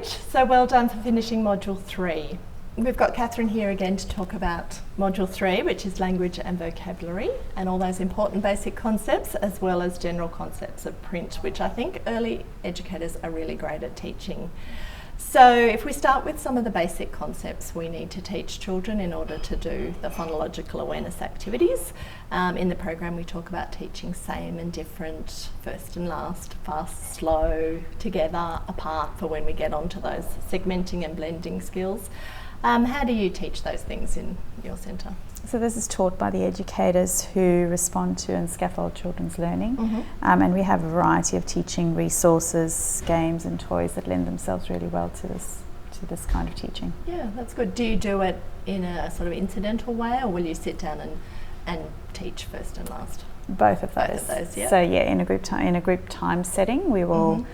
great. So well done for finishing Module 3. We've got Catherine here again to talk about Module 3, which is language and vocabulary, and all those important basic concepts, as well as general concepts of print, which I think early educators are really great at teaching. So if we start with some of the basic concepts we need to teach children in order to do the phonological awareness activities. In the program we talk about teaching same and different, first and last, fast, slow, together, apart, for when we get onto those segmenting and blending skills. How do you teach those things in your centre? So this is taught by the educators who respond to and scaffold children's learning, and we have a variety of teaching resources, games and toys that lend themselves really well to this kind of teaching. Yeah, that's good. Do you do it in a sort of incidental way, or will you sit down and teach first and last? Both of those. Yeah. So yeah, in a group time setting, we will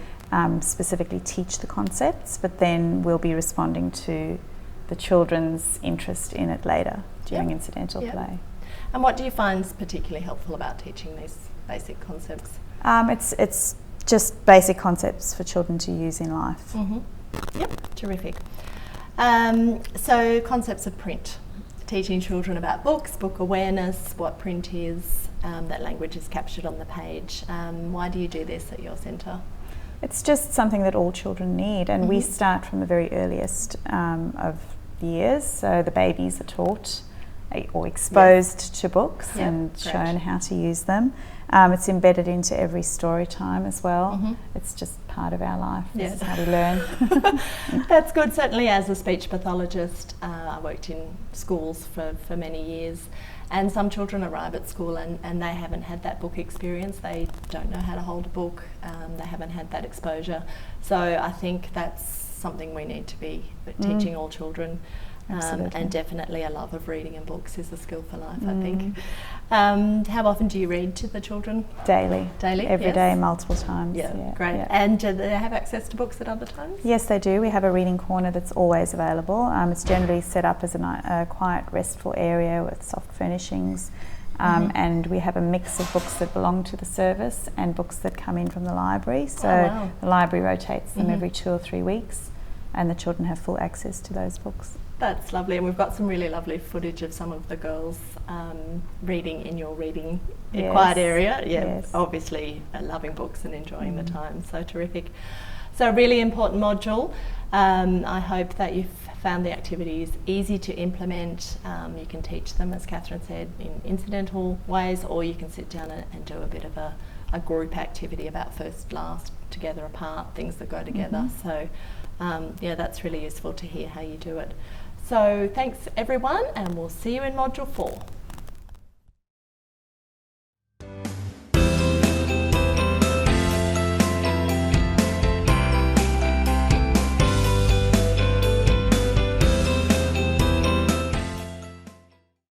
specifically teach the concepts, but then we'll be responding to the children's interest in it later during incidental play. And what do you find is particularly helpful about teaching these basic concepts? It's just basic concepts for children to use in life. Yep, terrific. So concepts of print, teaching children about books, book awareness, what print is, that language is captured on the page. Why do you do this at your centre? It's just something that all children need, and we start from the very earliest of years, so the babies are taught or exposed to books and shown how to use them. It's embedded into every story time as well. It's just part of our life. This is how we learn. That's good. Certainly as a speech pathologist, I worked in schools for many years, and some children arrive at school and they haven't had that book experience. They don't know how to hold a book. They haven't had that exposure. So I think that's something we need to be teaching all children. And definitely a love of reading and books is a skill for life, I think. How often do you read to the children? Daily. Daily? Every day, multiple times. Yeah, great. Yeah. And do they have access to books at other times? Yes, they do. We have a reading corner that's always available. It's generally set up as a quiet, restful area with soft furnishings. And we have a mix of books that belong to the service and books that come in from the library. So the library rotates them every 2 or 3 weeks, and the children have full access to those books. That's lovely, and we've got some really lovely footage of some of the girls reading in your reading quiet area. Yes. Obviously loving books and enjoying the time, so terrific. So a really important module. I hope that you've found the activities easy to implement. You can teach them, as Catherine said, in incidental ways, or you can sit down and do a bit of a group activity about first, last, together, apart, things that go together. So that's really useful to hear how you do it. So thanks everyone, and we'll see you in Module 4.